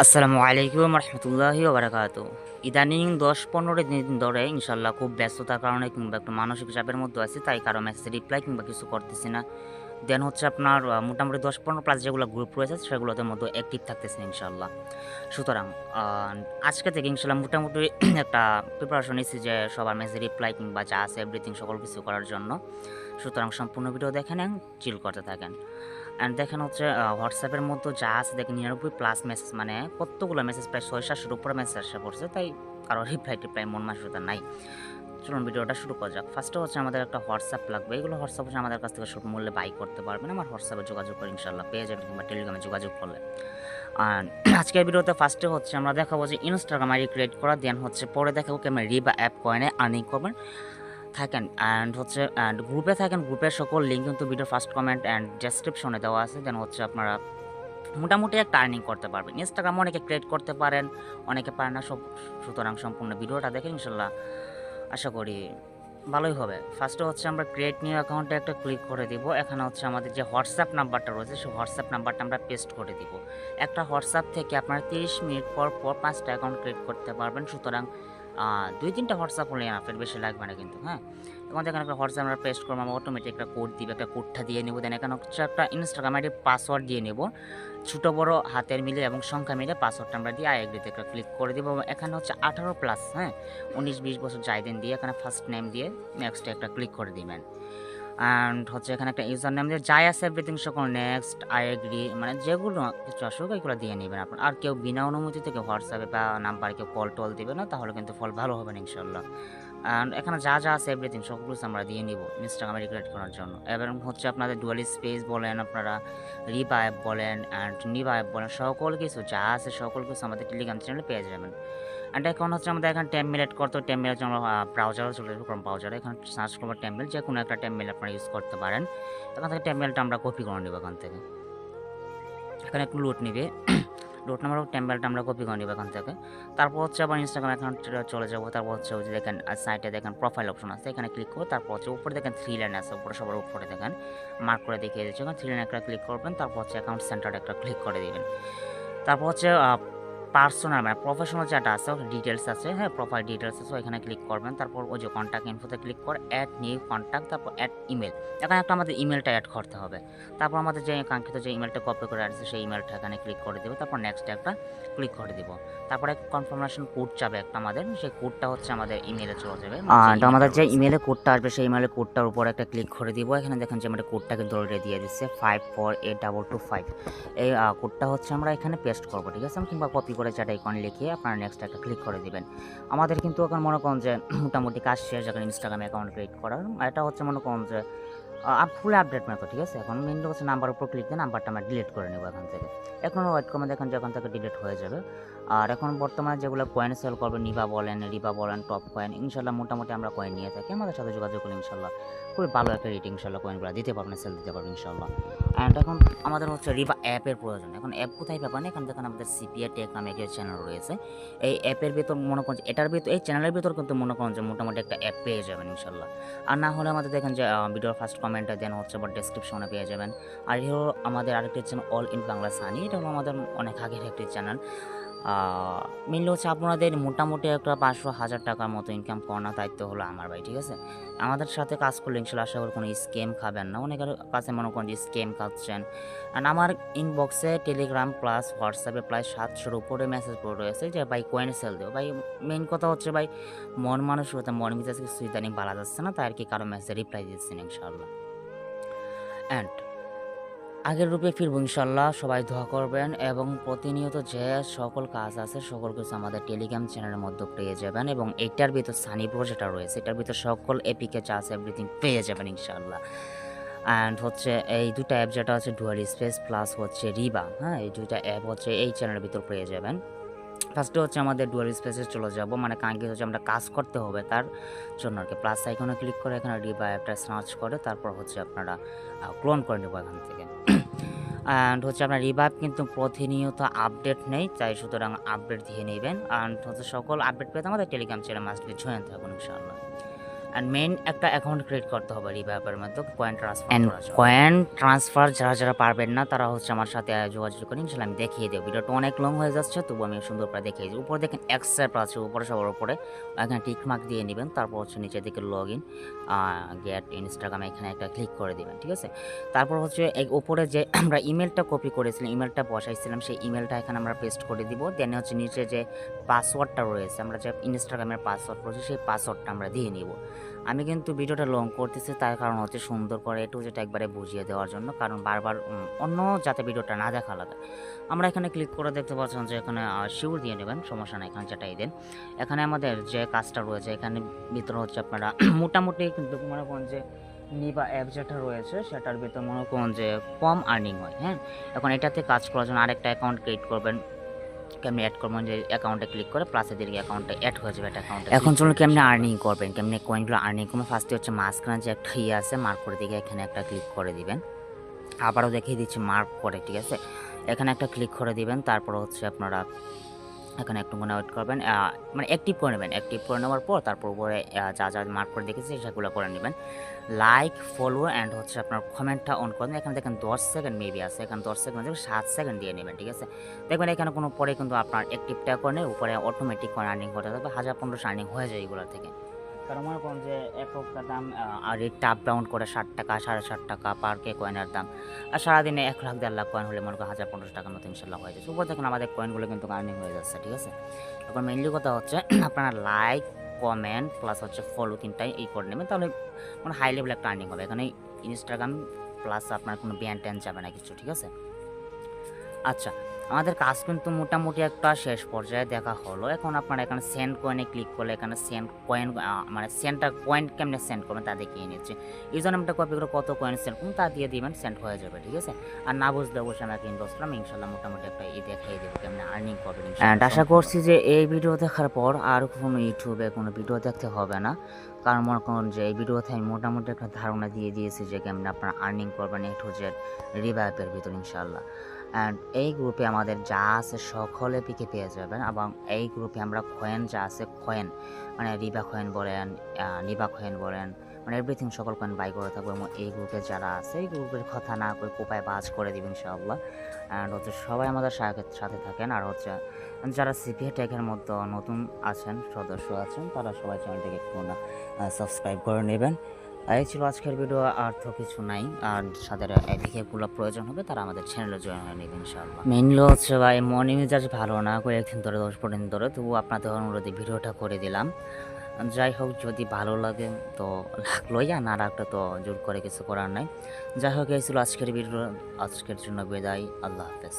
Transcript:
আসসালামু আলাইকুম রহমতুল্লাহি ওবরাকাতু। ইদানিং ১০-১৫ দিন ধরে ইনশাল্লাহ খুব ব্যস্ততার কারণে কিংবা একটু মানসিক চাপের মধ্যে আছি, তাই কারো মেসেজ রিপ্লাই কিংবা কিছু করতেছি না। দেন হচ্ছে আপনার মোটামুটি ১০-১৫ প্লাস যেগুলো গ্রুপ রয়েছে সেগুলোতে মধ্যে অ্যাক্টিভ থাকতেছি ইনশাল্লাহ। সুতরাং আ আজকে থেকে ইনশাল্লাহ মোটামুটি একটা প্রিপারেশন নিচ্ছি যে সবার মেসেজ রিপ্লাই কিংবা যা আছে এভরিথিং সকল কিছু করার জন্য। সুতরাং সম্পূর্ণ ভিডিও দেখে নেন, চিল করতে থাকেন। অ্যান্ড দেখেন হচ্ছে হোয়াটসঅ্যাপের মধ্যে যা আছে দেখেন ৯৯ প্লাস মেসেজ, মানে কতগুলো মেসেজ, প্রায় ৬০০-৭০০ উপরে মেসেজ এসে পড়ছে, তাই কারো রিপ্লাই মন মানসিকতা নাই। চলুন ভিডিওটা শুরু করা যাক। ফার্স্টে হচ্ছে আমাদের একটা হোয়াটসঅ্যাপ লাগবে। এগুলো হোয়াটসঅ্যাপ হচ্ছে আমাদের কাছ থেকে স্বল্প মূল্যে বাই করতে পারবেন। আমার হোয়াটসঅ্যাপে যোগাযোগ করে ইনশাল্লাহ পেয়ে যাবেন কিংবা টেলিগ্রামে যোগাযোগ করলে। আর আজকের ভিডিওতে ফার্স্টে হচ্ছে আমরা দেখাবো যে ইনস্টাগ্রাম আইডি ক্রিয়েট করা, দেন হচ্ছে পরে দেখাবো কেমন রিবা অ্যাপ কয়েনে আর্নিং করবেন থাকেন। অ্যান্ড হচ্ছে গ্রুপে থাকেন, গ্রুপের সকল লিঙ্ক কিন্তু ভিডিও ফার্স্ট কমেন্ট অ্যান্ড ডেসক্রিপশনে দেওয়া আছে। দেন হচ্ছে আপনারা মোটামুটি একটা আর্নিং করতে পারবেন। ইনস্টাগ্রাম অনেকে ক্রিয়েট করতে পারেন, অনেকে পারেন না সব। সুতরাং সম্পূর্ণ ভিডিওটা দেখেন ইনশাল্লাহ, আশা করি ভালোই হবে। ফার্স্টে হচ্ছে আমরা ক্রিয়েট নিউ অ্যাকাউন্টে একটা ক্লিক করে দিব। এখানে হচ্ছে আমাদের যে হোয়াটসঅ্যাপ নাম্বারটা রয়েছে সেই হোয়াটসঅ্যাপ নাম্বারটা আমরা পেস্ট করে দিব। একটা হোয়াটসঅ্যাপ থেকে আপনারা 30 মিনিট পর 5টা অ্যাকাউন্ট ক্রিয়েট করতে পারবেন। সুতরাং 2-3টা হোয়াটসঅ্যাপ হলে এনাফ, এর বেশি লাগবে না কিন্তু, হ্যাঁ? তখন এখানে একটা হোয়াটসঅ্যাপ আমরা পেস্ট করবো, আমরা অটোমেটিক একটা কোড দিবে, একটা কোডটা দিয়ে নেব। দেন এখানে হচ্ছে একটা ইনস্টাগ্রাম আইডির পাসওয়ার্ড দিয়ে নেব। ছোটো বড় হাতের মিলে এবং সংখ্যা মিলে পাসওয়ার্ডটা আমরা দিয়ে আই এগ্রিতে একটা ক্লিক করে দেবো। এখানে হচ্ছে 18 প্লাস, হ্যাঁ, 19-20 বছর যাই দিন দিয়ে এখানে ফার্স্ট নেম দিয়ে নেক্সটে একটা ক্লিক করে দিবেন। অ্যান্ড হচ্ছে এখানে একটা ইউজার নেম দিয়ে যাই আছে এভরিথিং সকল নেক্সট আই এগ্রি, মানে যেগুলো কিছু আসুক এগুলো দিয়ে নেবেন আপনার। আর কেউ বিনা অনুমতিতে কেউ হোয়াটসঅ্যাপে বা নাম্বারে কেউ কল টল দেবে না, তাহলে কিন্তু ফল ভালো হবে না ইনশাল্লাহ। অ্যান্ড এখানে যা আছে এভরিথিং সবগুলো আমরা দিয়ে নিব ইনস্টাগ্রামে ক্রিয়েট করার জন্য। এবং হচ্ছে আপনাদের ডুয়াল স্পেস বলেন, আপনারা রিবা অ্যাপ বলেন অ্যান্ড নিবা অ্যাপ বলেন, সকল কিছু যা আছে সকল কিছু আমাদের টেলিগ্রাম চ্যানেলে পেয়ে যাবেন। অ্যান্ড এখন হচ্ছে আমাদের এখানে টেমপ্লেট করতে, টেমপ্লেট আমরা ব্রাউজারে চলে যাবো। কারণ ব্রাউজারে এখানে সার্চ করবো টেমপ্লেট, যে কোনো একটা টেমপ্লেট আপনারা ইউজ করতে পারেন। এখান থেকে টেমপ্লেটটা আমরা কপি করে নেবো। এখান থেকে এখানে একটু লোড নিবে, লোড নাম্বার টেমপ্লেটটা আমরা কপি করে নেবো এখান থেকে। তারপর হচ্ছে আবার ইনস্টাগ্রাম অ্যাকাউন্টে চলে যাবো। তারপর হচ্ছে ওই যে দেখেন সাইটে দেখেন প্রোফাইল অপশন আছে, এখানে ক্লিক করবো। তারপর হচ্ছে উপরে দেখেন 3 লাইন আছে, উপরে সবার উপরে দেখেন মার্ক করে দেখিয়ে দিচ্ছে, ওখানে 3 লাইন একটা ক্লিক করবেন। তারপর হচ্ছে অ্যাকাউন্ট সেন্টার একটা ক্লিক করে দিবেন। তারপর হচ্ছে পার্সোনাল মানে প্রফেশনাল যেটা আছে ডিটেলস আছে, হ্যাঁ, প্রোফাইল ডিটেলস আছে, এখানে ক্লিক করবেন। তারপর ওই যে কন্ট্যাক্ট ইনফোতে ক্লিক করে অ্যাড নিউ কন্ট্যাক্ট, তারপর অ্যাড ইমেল। এখানে একটা আমাদের ইমেলটা অ্যাড করতে হবে। তারপর আমাদের যে কাঙ্ক্ষিত যে ইমেলটা কপি করে আসছে সেই ইমেলটা এখানে ক্লিক করে দেবো। তারপর নেক্সট একটা ক্লিক করে দিব। তারপরে কনফার্মেশন কোড যাবে একটা আমাদের, সেই কোডটা হচ্ছে আমাদের ইমেলে চলে যাবে। আর আমাদের যে ইমেলে কোডটা আসবে সেই ইমেলে কোডটার উপর একটা ক্লিক করে দিব। এখানে দেখেন যে আমাদের কোডটাকে ধরে দিয়ে দিচ্ছে 548225। এই কোডটা হচ্ছে আমরা এখানে পেস্ট করবো, ঠিক আছে? কিংবা কপি করে যেটা এখানে লিখে আপনারা নেক্সট একটা ক্লিক করে দিবেন। আমাদের কিন্তু এখন মনে করেন যে মোটামুটি কাজ শেষ, যখন ইনস্টাগ্রামে অ্যাকাউন্ট ক্রিয়েট করার। এটা হচ্ছে মনে করেন যে ফুল আপডেট মেথড, ঠিক আছে? এখন মেনলি হচ্ছে নাম্বার উপর ক্লিক দিয়ে নাম্বারটা আমরা ডিলিট করে নেবো এখান থেকে। এখন ওয়েট কমে দেখেন যে এখান থেকে ডিলিট হয়ে যাবে। আর এখন বর্তমানে যেগুলো কয়েন সেল করবে, নিবা বলেন, রিবা বলেন, টপ কয়েন, ইনশাল্লাহ মোটামুটি আমরা কয়েন নিয়ে থাকি। আমাদের সাথে যোগাযোগ করলে ইনশাল্লাহ খুবই ভালো একটা রেটিং ইনশাল্লাহ কয়েনগুলো দিতে পারবেন, সেল দিতে পারবেন ইনশাল্লাহ। অ্যান্ড এখন আমাদের হচ্ছে রিবা অ্যাপের প্রয়োজন। এখন অ্যাপ কোথায় পাবেন? এখানে দেখেন আমাদের সিপিএ টেক নামে একটা চ্যানেল রয়েছে। এই অ্যাপের ভিতর মনে করেন এটার ভিতর, এই চ্যানেলের ভিতর কিন্তু মনে করেন যে মোটামুটি একটা অ্যাপ পেয়ে যাবেন ইনশাল্লাহ। আর না হলে আমাদের দেখেন যে ভিডিওর ফার্স্ট কমেন্টে দেন হচ্ছে বা ডেসক্রিপশনে পেয়ে যাবেন। আর এই হলো আমাদের আরেকটি channel all in Bangla Sunny, এটা হলো আমাদের অনেক আগের একটি চ্যানেল। মেনলি হচ্ছে আপনাদের মোটামুটি একটা 500-1000 টাকার মতো ইনকাম করানোর দায়িত্ব হলো আমার ভাই, ঠিক আছে? আমাদের সাথে কাজ করলে ইনশাল্লাহ আশা করি কোনো স্ক্যাম খাবেন না। অনেকের কাছে মনে করেন যে স্ক্যাম খাচ্ছেন। অ্যান্ড আমার ইনবক্সে টেলিগ্রাম প্লাস হোয়াটসঅ্যাপে প্রায় 700-র উপরে মেসেজ পড়ে রয়েছে যে ভাই কয়েন সেল দেবো। ভাই মেন কথা হচ্ছে ভাই মন মানসিকতা, মন মেজাজ কিছু ইদানিং বালা যাচ্ছে না, তাই আর কি কারো মেসেজে রিপ্লাই দিচ্ছেন ইনশাল্লাহ। অ্যান্ড আগের রূপে ফিরবো ইনশাল্লাহ, সবাই দোয়া করবেন। এবং প্রতিনিয়ত যে সকল কাজ আছে সকল কিছু আমাদের টেলিগ্রাম চ্যানেলের মধ্যে পেয়ে যাবেন। এবং এইটার ভিতর সানি প্রো যেটা রয়েছে এটার ভিতর সকল এপিকে যা আছে এভরিথিং পেয়ে যাবেন ইনশাল্লাহ। অ্যান্ড হচ্ছে এই দুটা অ্যাপ যেটা হচ্ছে ডুয়াল স্পেস প্লাস হচ্ছে রিবা, হ্যাঁ, এই দুইটা অ্যাপ হচ্ছে এই চ্যানেলের ভিতর পেয়ে যাবেন। ফার্স্টে হচ্ছে আমাদের ডুয়াল স্পেসে চলে যাব, মানে কাঙ্ক্ষিত হচ্ছে আমরা কাজ করতে হবে তার জন্য আর কি। প্লাস আইকনে ক্লিক করে এখানে রিবা অ্যাপটা সার্চ করে তারপর হচ্ছে আপনারা ক্লোন করে নেবো এখান থেকে। অ্যান্ড হচ্ছে আপনার রিভাইভ কিন্তু প্রতিনিয়ত আপডেট নেই, তাই সুতরাং আপডেট দিয়ে নেবেন। অ্যান্ড হচ্ছে সকল আপডেট পেতে আমাদের Telegram channel must be join থাকুন ইনশাআল্লাহ। অ্যান্ড মেইন একটা অ্যাকাউন্ট ক্রিয়েট করতে হবে রিভাইভের মধ্যে কয়েন ট্রান্সফার করার জন্য। কয়েন ট্রান্সফার যারা পারবেন না তারা হচ্ছে আমার সাথে যোগাযোগ করেন, ইনশাআল্লাহ আমি দেখিয়ে দেবো। ভিডিওটা অনেক লং হয়ে যাচ্ছে, তবু আমি সুন্দর করে দেখিয়ে দিই। উপরে দেখেন অ্যাকসেপ্ট আছে উপরে, সবার উপরে এখানে টিক মার্ক দিয়ে নেবেন। তারপর হচ্ছে নিচের দিকে লগ ইন গেট ইনস্টাগ্রাম, এখানে একটা ক্লিক করে দেবেন, ঠিক আছে। তারপর হচ্ছে এই উপরে যে আমরা ইমেলটা কপি করেছিলাম, ইমেলটা বসাইছিলাম, সেই ইমেলটা এখানে আমরা পেস্ট করে দিব। দেন হচ্ছে নিচে যে পাসওয়ার্ডটা রয়েছে, আমরা যে ইনস্টাগ্রামের পাসওয়ার্ড করেছি সেই পাসওয়ার্ডটা আমরা দিয়ে নিব। আমি কিন্তু ভিডিওটা লং করতেছি, তার কারণ হচ্ছে সুন্দর করে একটু যেটা একবারে বুঝিয়ে দেওয়ার জন্য, কারণ বারবার অন্য যাতে ভিডিওটা না দেখা লাগে। আমরা এখানে ক্লিক করে দেখতে পাচ্ছেন যে এখানে শিওর দিয়ে নেবেন, সমস্যা নেই, এখানে যেটাই দেন। এখানে আমাদের যে কাজটা রয়েছে এখানে ভিতরে হচ্ছে আপনারা মোটামুটি কিন্তু মনে করেন যে নিবা অ্যাপ যেটা রয়েছে সেটার ভিতর মনে করেন যে কম আর্নিং হয়। হ্যাঁ, এখন এটাতে কাজ করার জন্য আরেকটা অ্যাকাউন্ট ক্রিয়েট করবেন। কেমনি অ্যাড করবেন, যে অ্যাকাউন্টে ক্লিক করে প্লাসের দিকে অ্যাকাউন্টে অ্যাড হয়ে যাবে, এটা অ্যাকাউন্টে। এখন চলুন কেমনি আর্নিং করবেন, কেমনি কয়েনগুলো আর্নিং করবেন। ফার্স্টে হচ্ছে মাঝখানে যে একটা আছে মার্ক করে দিকে, এখানে একটা ক্লিক করে দিবেন। আবারও দেখিয়ে দিচ্ছি মার্ক করে, ঠিক আছে। এখানে একটা ক্লিক করে দিবেন। তারপর হচ্ছে আপনারা এখানে একটু মনে ওয়েট করবেন, মানে অ্যাক্টিভ করে নেবেন। অ্যাক্টিভ করে নেওয়ার পর তারপর উপরে যা মার্ক করে দেখেছি সেগুলো করে নেবেন। লাইক ফলো অ্যান্ড হচ্ছে আপনার কমেন্টটা অন করবেন। এখানে দেখেন 10 সেকেন্ড মেবি আছে, এখানে 10 সেকেন্ড 7 সেকেন্ড দিয়ে নেবেন, ঠিক আছে। দেখবেন এখানে কোনো পরে কিন্তু আপনার অ্যাক্টিভটা করে উপরে অটোমেটিক করে আর্নিং করতে থাকবে। 1000-1500 আর্নিং হয়ে যায় এগুলো থেকে। কারণ মনে করুন যে একটা দাম আর রেটটা আপ ডাউন করে 60 টাকা 7.5 টাকা পার কে কয়েনের দাম, আর সারাদিনে 1 লাখ 1.5 লাখ কয়েন হলে মনে করেন 1000-1500 টাকার মতো ইনশাল্লাহ হয়ে যাচ্ছে। উপর দেখুন আমাদের কয়েনগুলো কিন্তু আর্নিং হয়ে যাচ্ছে, ঠিক আছে। এখন মেইনলি কথা হচ্ছে আপনারা লাইক কমেন্ট প্লাস হচ্ছে ফলো তিনটাই এই করে নেবেন, তাহলে মানে হাই লেভেল একটা আর্নিং হবে। এখানে ইনস্টাগ্রাম প্লাস আপনার কোনো ব্যান ট্যান যাবে না কিছু, ঠিক আছে। আচ্ছা, আমাদের কাজ কিন্তু মোটামুটি একটা শেষ পর্যায়ে দেখা হলো। এখন আপনারা এখানে সেন্ড কয়েনে ক্লিক করলে এখানে সেন্ড কয়েন মানে সেন্ডটা কয়েন কেমনে সেন্ড করবেন তা দেখিয়ে নিচ্ছে। ইউজার নামটা কপি করে কত কয়েন সেন্ড করুন তা দিয়ে দিবেন, সেন্ড হয়ে যাবে, ঠিক আছে। আর না বুঝলে অবশ্যই আমাকে ইনবক্স করলাম, ইনশাল্লাহ মোটামুটি একটা দেখিয়ে দেবো কেমনে আর্নিং করবেন। আশা করছি যে এই ভিডিও দেখার পর আর কোনো ইউটিউবে কোনো ভিডিও দেখতে হবে না, কারণ মনে করুন যে এই ভিডিওতে আমি মোটামুটি একটা ধারণা দিয়ে দিয়েছি যে কেমনে আপনারা আর্নিং করবেন A to Z রিভাইভের ভিতর ইনশাল্লাহ। অ্যান্ড এই গ্রুপে আমাদের যা আছে সকলে পিকে পেয়ে যাবেন, এবং এই গ্রুপে আমরা কয়েন যা আছে কয়েন মানে রিবা কয়েন বলেন নিবা কয়েন বলেন, মানে এভরিথিং সকল কয়েন বাই করে থাকবো। এবং এই গ্রুপে যারা আছে এই গ্রুপের কথা না করে কোপায় বাজ করে দিবেন ইনশাআল্লাহ। অ্যান্ড হচ্ছে সবাই আমাদের সাথে থাকেন। আর হচ্ছে যারা সিপিএ টেকের মতো নতুন আছেন সদস্য আছেন তারা সবাই চ্যানেলটিকে একটু সাবস্ক্রাইব করে নেবেন। এই ছিল আজকের ভিডিও, আর তো কিছু নাই। আর যাদের এদিকেগুলো প্রয়োজন হবে তারা আমাদের চ্যানেলে জয়েন হয়ে নেবেন ইনশাআল্লাহ। মেইনলি হচ্ছে ভাই মন মেজাজ ভালো না, কয়েকদিন ধরে 10 দিন ধরে, তবু আপনাদের অনুরোধে ভিডিওটা করে দিলাম। যাই হোক, যদি ভালো লাগে তো লাগলোই, আর না রাখলে তো জোর করে কিছু করার নাই। যাই হোক, এই ছিল আজকের ভিডিও। আজকের জন্য বিদায়, আল্লাহ হাফেজ।